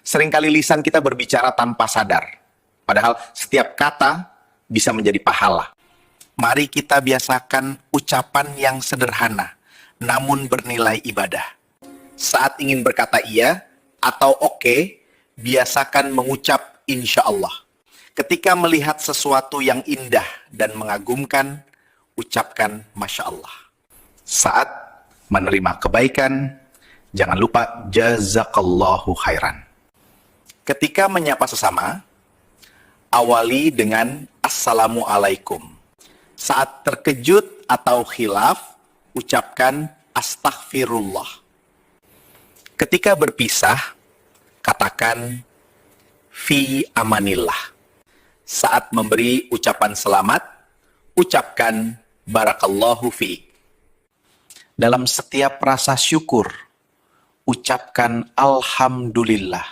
Seringkali lisan kita berbicara tanpa sadar. Padahal setiap kata bisa menjadi pahala. Mari kita biasakan ucapan yang sederhana, namun bernilai ibadah. Saat ingin berkata iya atau oke, biasakan mengucap insya Allah. Ketika melihat sesuatu yang indah dan mengagumkan, ucapkan masya Allah. Saat menerima kebaikan, jangan lupa jazakallahu khairan. Ketika menyapa sesama, awali dengan assalamualaikum. Saat terkejut atau khilaf, ucapkan astaghfirullah. Ketika berpisah, katakan fi amanillah. Saat memberi ucapan selamat, ucapkan barakallahu fiik. Dalam setiap rasa syukur, ucapkan alhamdulillah.